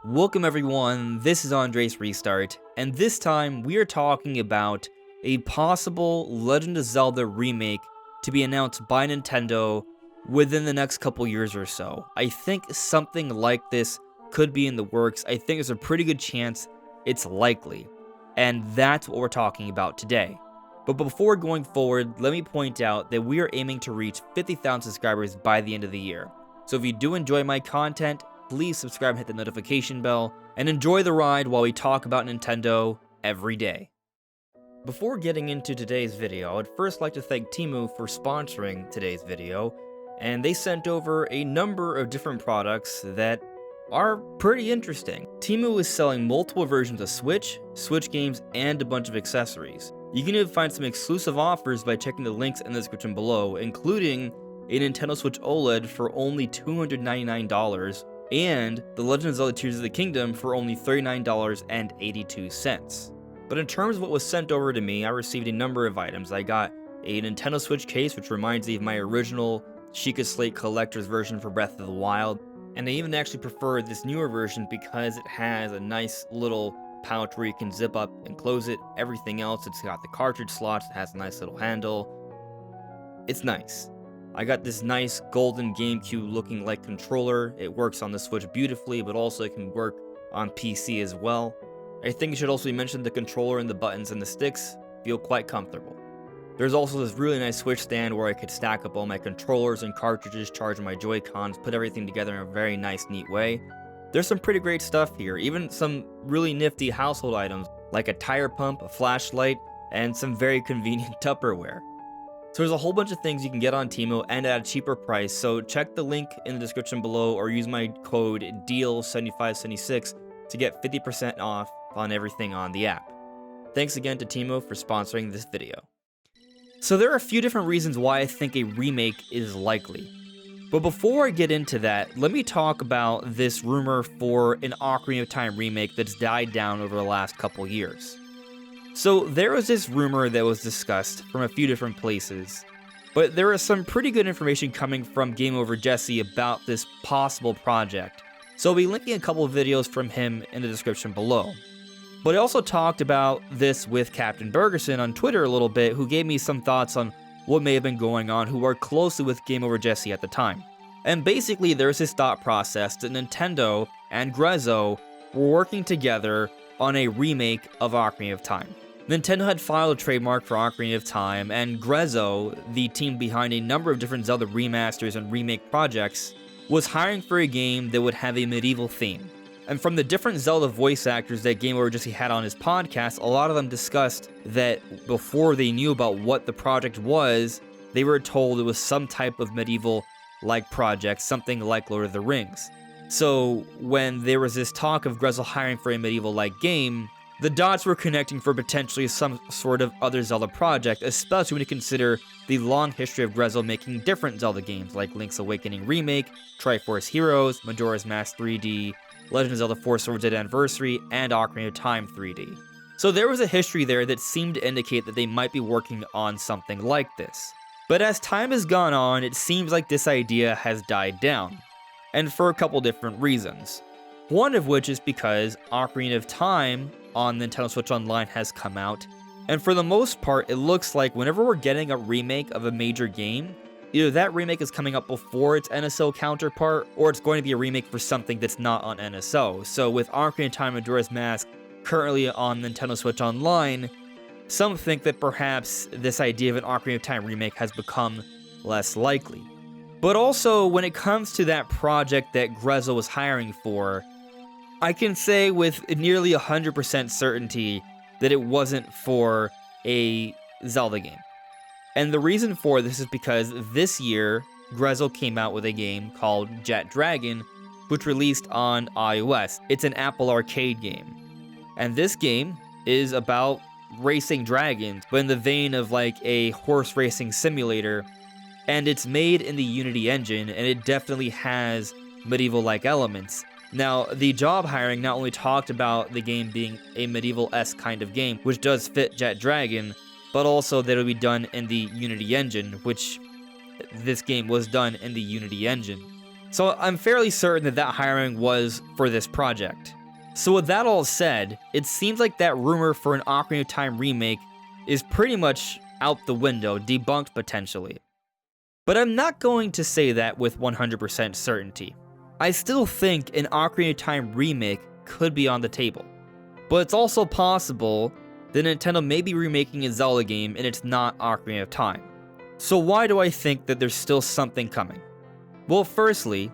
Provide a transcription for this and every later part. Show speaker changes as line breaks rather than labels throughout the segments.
Welcome everyone, this is Andre's Restart, and this time we are talking about a possible Legend of Zelda remake to be announced by Nintendo within the next couple years or so. I think something like this could be in the works. I think there's a pretty good chance it's likely, and that's what we're talking about today. But before going forward, let me point out that we are aiming to reach 50,000 subscribers by the end of the year. So if you do enjoy my content, please subscribe and hit the notification bell, and enjoy the ride while we talk about Nintendo every day. Before getting into today's video, I'd first like to thank TEMU for sponsoring today's video, and they sent over a number of different products that are pretty interesting. TEMU is selling multiple versions of Switch games, and a bunch of accessories. You can even find some exclusive offers by checking the links in the description below, including a Nintendo Switch OLED for only $299, and the Legend of Zelda Tears of the Kingdom for only $39.82. But in terms of what was sent over to me, I received a number of items. I got a Nintendo Switch case, which reminds me of my original Sheikah Slate Collector's version for Breath of the Wild, and I even actually prefer this newer version because it has a nice little pouch where you can zip up and close it. Everything else, it's got the cartridge slots, it has a nice little handle. It's nice. I got this nice golden GameCube looking like controller. It works on the Switch beautifully, but also it can work on PC as well. I think it should also be mentioned the controller and the buttons and the sticks feel quite comfortable. There's also this really nice Switch stand where I could stack up all my controllers and cartridges, charge my Joy-Cons, put everything together in a very nice, neat way. There's some pretty great stuff here, even some really nifty household items like a tire pump, a flashlight, and some very convenient Tupperware. So there's a whole bunch of things you can get on TEMU and at a cheaper price, so check the link in the description below or use my code DEAL7576 to get 50% off on everything on the app. Thanks again to TEMU for sponsoring this video. So there are a few different reasons why I think a remake is likely. But before I get into that, let me talk about this rumor for an Ocarina of Time remake that's died down over the last couple years. So there was this rumor that was discussed from a few different places, but there is some pretty good information coming from Game Over Jesse about this possible project. So I'll be linking a couple of videos from him in the description below. But I also talked about this with Captain Bergerson on Twitter a little bit, who gave me some thoughts on what may have been going on, who worked closely with Game Over Jesse at the time. And basically there's this thought process that Nintendo and Grezzo were working together on a remake of Ocarina of Time. Nintendo had filed a trademark for Ocarina of Time, and Grezzo, the team behind a number of different Zelda remasters and remake projects, was hiring for a game that would have a medieval theme. And from the different Zelda voice actors that Game Over Jesse had on his podcast, a lot of them discussed that before they knew about what the project was, they were told it was some type of medieval-like project, something like Lord of the Rings. So when there was this talk of Grezzo hiring for a medieval-like game, the dots were connecting for potentially some sort of other Zelda project, especially when you consider the long history of Grezzo making different Zelda games like Link's Awakening Remake, Triforce Heroes, Majora's Mask 3D, Legend of Zelda 4 Swords Art Anniversary, and Ocarina of Time 3D. So there was a history there that seemed to indicate that they might be working on something like this. But as time has gone on, it seems like this idea has died down, and for a couple different reasons. One of which is because Ocarina of Time on Nintendo Switch Online has come out, and for the most part, it looks like whenever we're getting a remake of a major game, either that remake is coming up before its NSO counterpart, or it's going to be a remake for something that's not on NSO. So with Ocarina of Time and Majora's Mask currently on Nintendo Switch Online, some think that perhaps this idea of an Ocarina of Time remake has become less likely. But also, when it comes to that project that Grezzo was hiring for, I can say with nearly 100% certainty that it wasn't for a Zelda game. And the reason for this is because this year, Grezzo came out with a game called Jet Dragon, which released on iOS. It's an Apple Arcade game. And this game is about racing dragons, but in the vein of like a horse racing simulator. And it's made in the Unity engine, and it definitely has medieval-like elements. Now, the job hiring not only talked about the game being a medieval-esque kind of game, which does fit Jet Dragon, but also that it'll be done in the Unity engine, which this game was done in the Unity engine. So I'm fairly certain that that hiring was for this project. So with that all said, it seems like that rumor for an Ocarina of Time remake is pretty much out the window, debunked potentially. But I'm not going to say that with 100% certainty. I still think an Ocarina of Time remake could be on the table. But it's also possible that Nintendo may be remaking a Zelda game and it's not Ocarina of Time. So why do I think that there's still something coming? Well, firstly,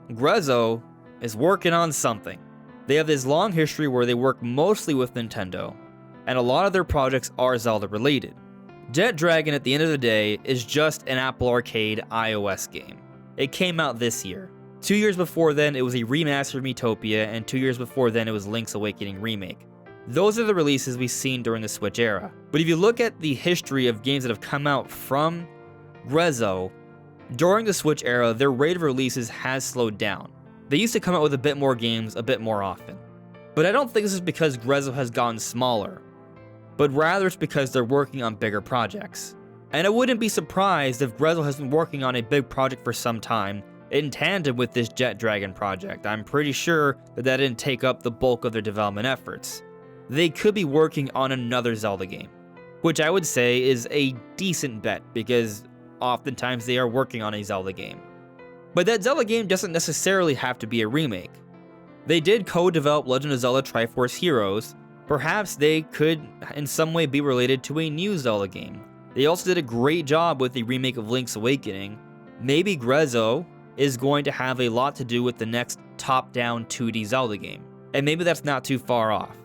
Grezzo is working on something. They have this long history where they work mostly with Nintendo, and a lot of their projects are Zelda related. Jet Dragon, at the end of the day, is just an Apple Arcade iOS game. It came out this year. 2 years before then, it was a remaster of Miitopia, and 2 years before then, it was Link's Awakening Remake. Those are the releases we've seen during the Switch era. But if you look at the history of games that have come out from Grezzo, during the Switch era, their rate of releases has slowed down. They used to come out with a bit more games a bit more often. But I don't think this is because Grezzo has gotten smaller, but rather it's because they're working on bigger projects. And I wouldn't be surprised if Grezzo has been working on a big project for some time, in tandem with this Jet Dragon project. I'm pretty sure that that didn't take up the bulk of their development efforts. They could be working on another Zelda game, which I would say is a decent bet because oftentimes they are working on a Zelda game. But that Zelda game doesn't necessarily have to be a remake. They did co-develop Legend of Zelda Triforce Heroes. Perhaps they could in some way be related to a new Zelda game. They also did a great job with the remake of Link's Awakening. Maybe Grezzo is going to have a lot to do with the next top-down 2D Zelda game. And maybe that's not too far off.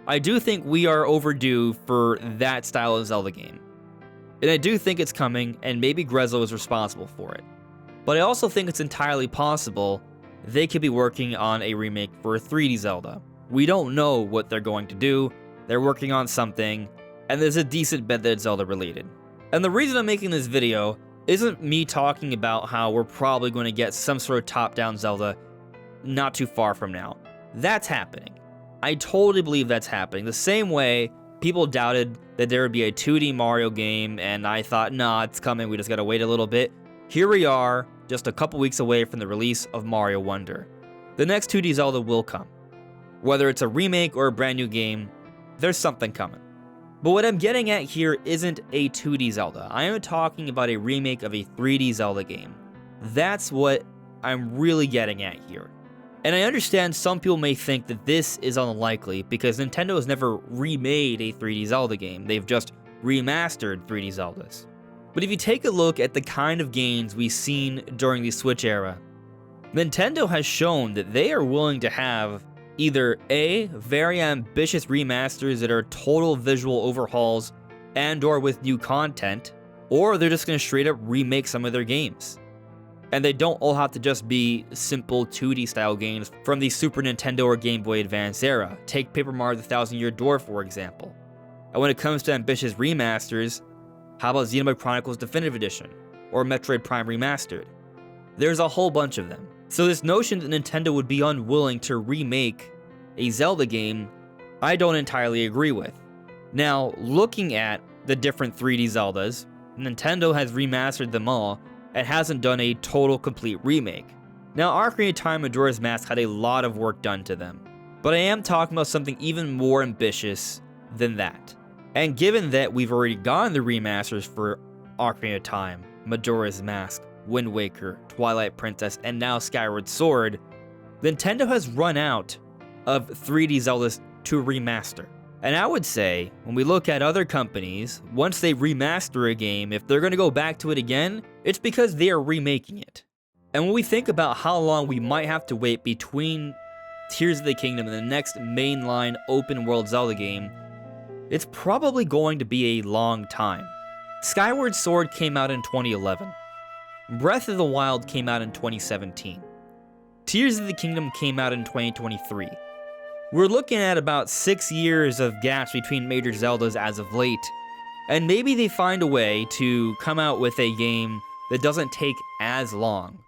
I do think we are overdue for that style of Zelda game. And I do think it's coming, and maybe Grezzo is responsible for it. But I also think it's entirely possible they could be working on a remake for a 3D Zelda. We don't know what they're going to do, they're working on something, and there's a decent bet that it's Zelda related. And the reason I'm making this video isn't me talking about how we're probably going to get some sort of top-down Zelda not too far from now. That's happening. I totally believe that's happening. The same way people doubted that there would be a 2D Mario game, and I thought, nah, it's coming, we just gotta wait a little bit. Here we are, just a couple weeks away from the release of Mario Wonder. The next 2D Zelda will come. Whether it's a remake or a brand new game, there's something coming. But what I'm getting at here isn't a 2D Zelda. I am talking about a remake of a 3D Zelda game. That's what I'm really getting at here. And I understand some people may think that this is unlikely because Nintendo has never remade a 3D Zelda game. They've just remastered 3D Zeldas. But if you take a look at the kind of games we've seen during the Switch era, Nintendo has shown that they are willing to have either A, very ambitious remasters that are total visual overhauls and or with new content, or they're just going to straight up remake some of their games. And they don't all have to just be simple 2D style games from the Super Nintendo or Game Boy Advance era. Take Paper Mario the Thousand Year Door, for example. And when it comes to ambitious remasters, how about Xenoblade Chronicles Definitive Edition or Metroid Prime Remastered? There's a whole bunch of them. So this notion that Nintendo would be unwilling to remake a Zelda game, I don't entirely agree with. Now, looking at the different 3D Zeldas, Nintendo has remastered them all and hasn't done a total complete remake. Now, Ocarina of Time Majora's Mask had a lot of work done to them, but I am talking about something even more ambitious than that. And given that we've already gotten the remasters for Ocarina of Time, Majora's Mask, Wind Waker, Twilight Princess, and now Skyward Sword, Nintendo has run out of 3D Zeldas to remaster. And I would say, when we look at other companies, once they remaster a game, if they're going to go back to it again, it's because they are remaking it. And when we think about how long we might have to wait between Tears of the Kingdom and the next mainline open world Zelda game, it's probably going to be a long time. Skyward Sword came out in 2011. Breath of the Wild came out in 2017. Tears of the Kingdom came out in 2023. We're looking at about 6 years of gaps between major Zeldas as of late, and maybe they find a way to come out with a game that doesn't take as long.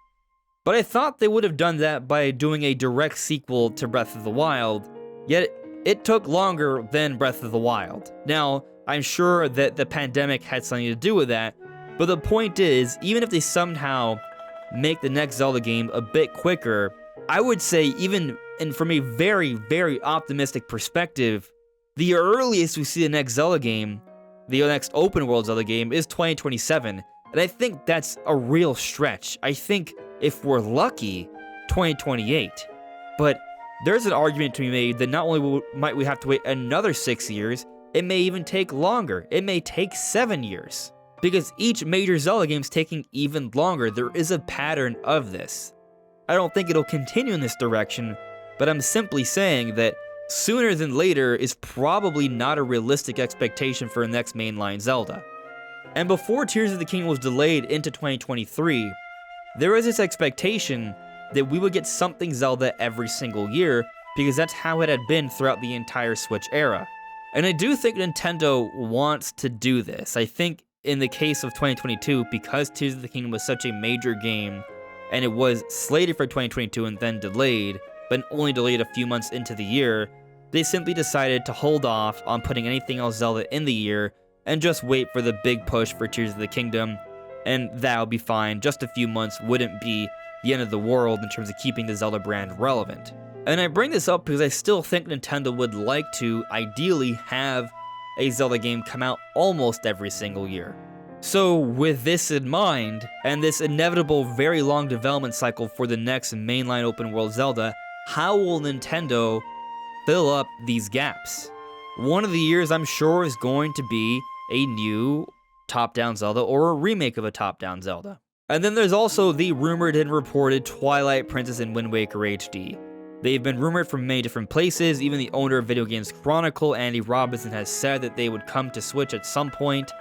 But I thought they would have done that by doing a direct sequel to Breath of the Wild, yet it took longer than Breath of the Wild. Now, I'm sure that the pandemic had something to do with that, But the point is, even if they somehow make the next Zelda game a bit quicker, I would say even and from a very, very optimistic perspective, the earliest we see the next Zelda game, the next open world Zelda game, is 2027. And I think that's a real stretch. I think if we're lucky, 2028. But there's an argument to be made that not only might we have to wait another 6 years, it may even take longer. It may take 7 years. Because each major Zelda game is taking even longer. There is a pattern of this. I don't think it'll continue in this direction, but I'm simply saying that sooner than later is probably not a realistic expectation for a next mainline Zelda. And before Tears of the Kingdom was delayed into 2023, there was this expectation that we would get something Zelda every single year, because that's how it had been throughout the entire Switch era. And I do think Nintendo wants to do this. I think in the case of 2022, because Tears of the Kingdom was such a major game, and it was slated for 2022 and then delayed, but only delayed a few months into the year, they simply decided to hold off on putting anything else Zelda in the year, and just wait for the big push for Tears of the Kingdom, and that'll be fine. Just a few months wouldn't be the end of the world in terms of keeping the Zelda brand relevant. And I bring this up because I still think Nintendo would like to, ideally, have a Zelda game come out almost every single year. So with this in mind, and this inevitable very long development cycle for the next mainline open world Zelda, how will Nintendo fill up these gaps? One of the years I'm sure is going to be a new top-down Zelda or a remake of a top-down Zelda. And then there's also the rumored and reported Twilight Princess and Wind Waker HD. They've been rumored from many different places. Even the owner of Video Games Chronicle, Andy Robinson, has said that they would come to Switch at some point.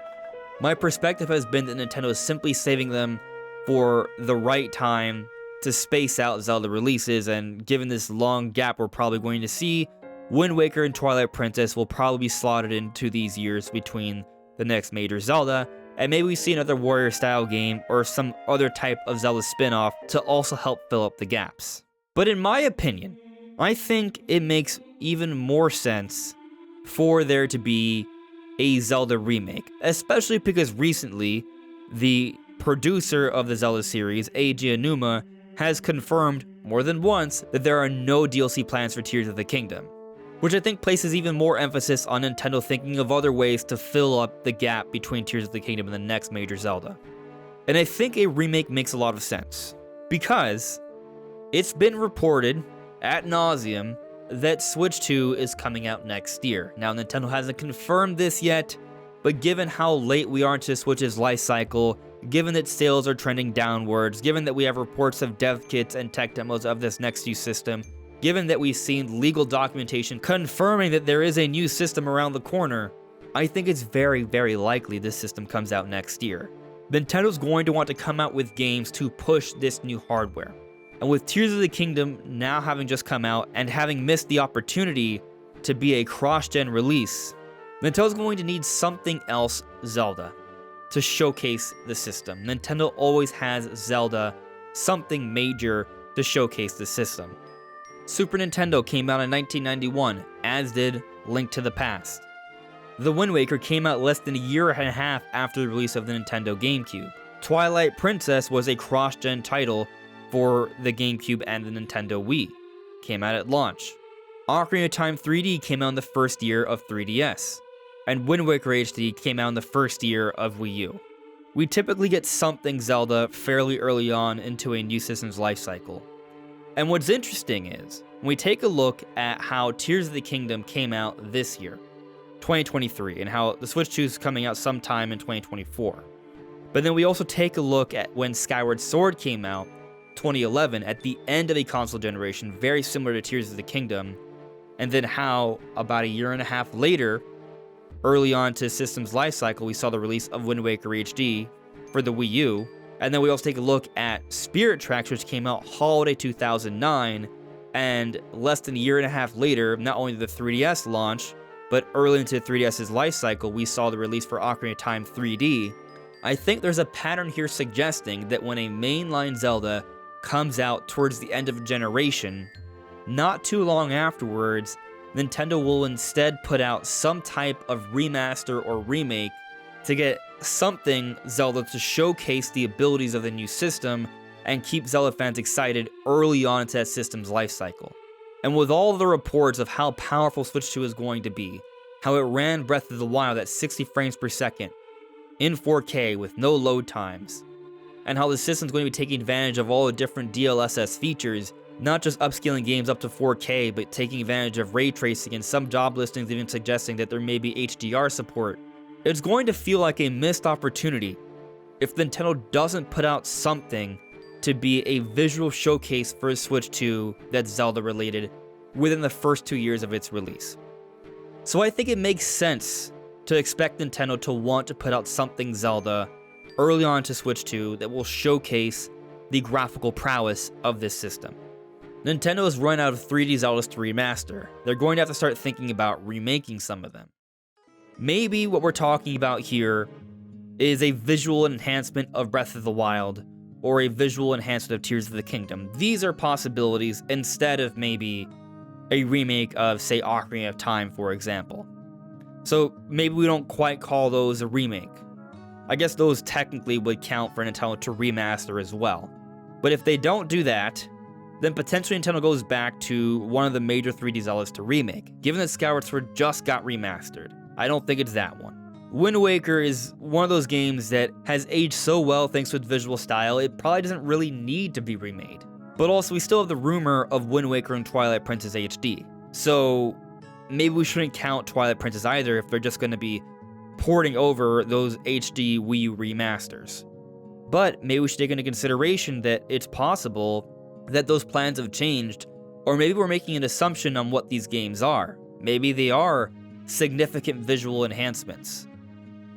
My perspective has been that Nintendo is simply saving them for the right time to space out Zelda releases, and given this long gap we're probably going to see, Wind Waker and Twilight Princess will probably be slotted into these years between the next major Zelda, and maybe we see another warrior-style game or some other type of Zelda spin-off to also help fill up the gaps. But in my opinion, I think it makes even more sense for there to be a Zelda remake, especially because recently, the producer of the Zelda series, Eiji Aonuma, has confirmed more than once that there are no DLC plans for Tears of the Kingdom, which I think places even more emphasis on Nintendo thinking of other ways to fill up the gap between Tears of the Kingdom and the next major Zelda. And I think a remake makes a lot of sense, because it's been reported ad nauseum that Switch 2 is coming out next year. Now, Nintendo hasn't confirmed this yet, but given how late we are into Switch's life cycle, given that sales are trending downwards, given that we have reports of dev kits and tech demos of this next new system, given that we've seen legal documentation confirming that there is a new system around the corner, I think it's very, very likely this system comes out next year. Nintendo's going to want to come out with games to push this new hardware. And with Tears of the Kingdom now having just come out and having missed the opportunity to be a cross-gen release, Nintendo's going to need something else Zelda to showcase the system. Nintendo always has Zelda, something major to showcase the system. Super Nintendo came out in 1991, as did Link to the Past. The Wind Waker came out less than a year and a half after the release of the Nintendo GameCube. Twilight Princess was a cross-gen title for the GameCube and the Nintendo Wii. Came out at launch. Ocarina of Time 3D came out in the first year of 3DS. And Wind Waker HD came out in the first year of Wii U. We typically get something Zelda fairly early on into a new system's life cycle. And what's interesting is, when we take a look at how Tears of the Kingdom came out this year, 2023, and how the Switch 2 is coming out sometime in 2024. But then we also take a look at when Skyward Sword came out, 2011, at the end of a console generation, very similar to Tears of the Kingdom, and then how about a year and a half later, early on to system's life cycle, we saw the release of Wind Waker HD for the Wii U, and then we also take a look at Spirit Tracks, which came out holiday 2009, and less than a year and a half later, not only did the 3DS launch, but early into 3DS's life cycle, we saw the release for Ocarina of Time 3D. I think there's a pattern here suggesting that when a mainline Zelda comes out towards the end of a generation, not too long afterwards, Nintendo will instead put out some type of remaster or remake to get something Zelda to showcase the abilities of the new system and keep Zelda fans excited early on into that system's life cycle. And with all the reports of how powerful Switch 2 is going to be, how it ran Breath of the Wild at 60 frames per second, in 4K with no load times, and how the system's going to be taking advantage of all the different DLSS features, not just upscaling games up to 4K, but taking advantage of ray tracing, and some job listings even suggesting that there may be HDR support, it's going to feel like a missed opportunity if Nintendo doesn't put out something to be a visual showcase for Switch 2 that's Zelda related within the first 2 years of its release. So I think it makes sense to expect Nintendo to want to put out something Zelda early on to Switch 2 that will showcase the graphical prowess of this system. Nintendo has run out of 3D Zeldas to remaster. They're going to have to start thinking about remaking some of them. Maybe what we're talking about here is a visual enhancement of Breath of the Wild, or a visual enhancement of Tears of the Kingdom. These are possibilities instead of maybe a remake of, say, Ocarina of Time, for example. So maybe we don't quite call those a remake. I guess those technically would count for Nintendo to remaster as well. But if they don't do that, then potentially Nintendo goes back to one of the major 3D Zeldas to remake, given that Skyward Sword just got remastered. I don't think it's that one. Wind Waker is one of those games that has aged so well thanks to its visual style, it probably doesn't really need to be remade. But also, we still have the rumor of Wind Waker and Twilight Princess HD. So maybe we shouldn't count Twilight Princess either if they're just going to be porting over those HD Wii U remasters. But maybe we should take into consideration that it's possible that those plans have changed, or maybe we're making an assumption on what these games are. Maybe they are significant visual enhancements.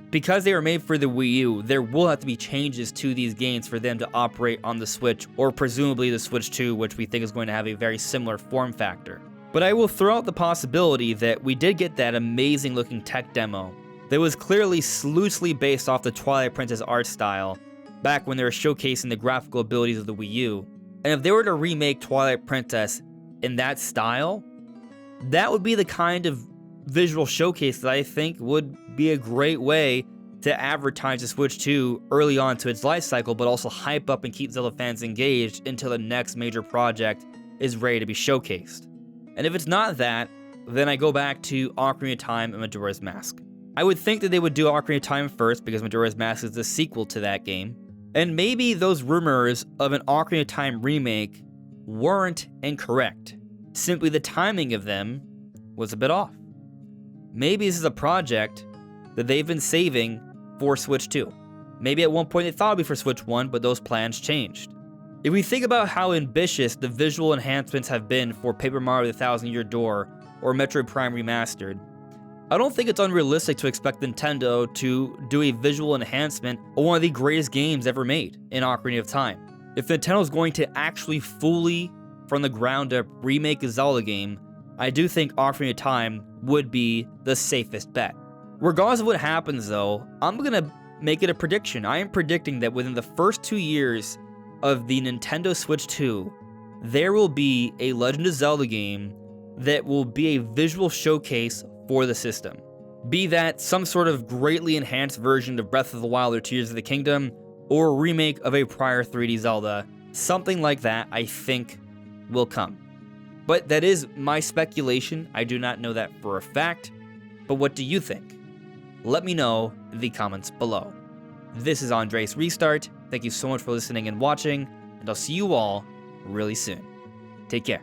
Because they were made for the Wii U, there will have to be changes to these games for them to operate on the Switch, or presumably the Switch 2, which we think is going to have a very similar form factor. But I will throw out the possibility that we did get that amazing looking tech demo that was clearly loosely based off the Twilight Princess art style back when they were showcasing the graphical abilities of the Wii U. And if they were to remake Twilight Princess in that style, that would be the kind of visual showcase that I think would be a great way to advertise the Switch 2 early on to its life cycle, but also hype up and keep Zelda fans engaged until the next major project is ready to be showcased. And if it's not that, then I go back to Ocarina of Time and Majora's Mask. I would think that they would do Ocarina of Time first because Majora's Mask is the sequel to that game. And maybe those rumors of an Ocarina of Time remake weren't incorrect. Simply the timing of them was a bit off. Maybe this is a project that they've been saving for Switch 2. Maybe at one point they thought it would be for Switch 1, but those plans changed. If we think about how ambitious the visual enhancements have been for Paper Mario The Thousand Year Door or Metroid Prime Remastered, I don't think it's unrealistic to expect Nintendo to do a visual enhancement of one of the greatest games ever made in Ocarina of Time. If Nintendo's going to actually fully, from the ground up, remake a Zelda game, I do think Ocarina of Time would be the safest bet. Regardless of what happens though, I'm gonna make it a prediction. I am predicting that within the first 2 years of the Nintendo Switch 2, there will be a Legend of Zelda game that will be a visual showcase for the system. Be that some sort of greatly enhanced version of Breath of the Wild or Tears of the Kingdom, or a remake of a prior 3D Zelda, something like that I think will come. But that is my speculation. I do not know that for a fact. But what do you think? Let me know in the comments below. This is Andres Restart. Thank you so much for listening and watching, and I'll see you all really soon. Take care.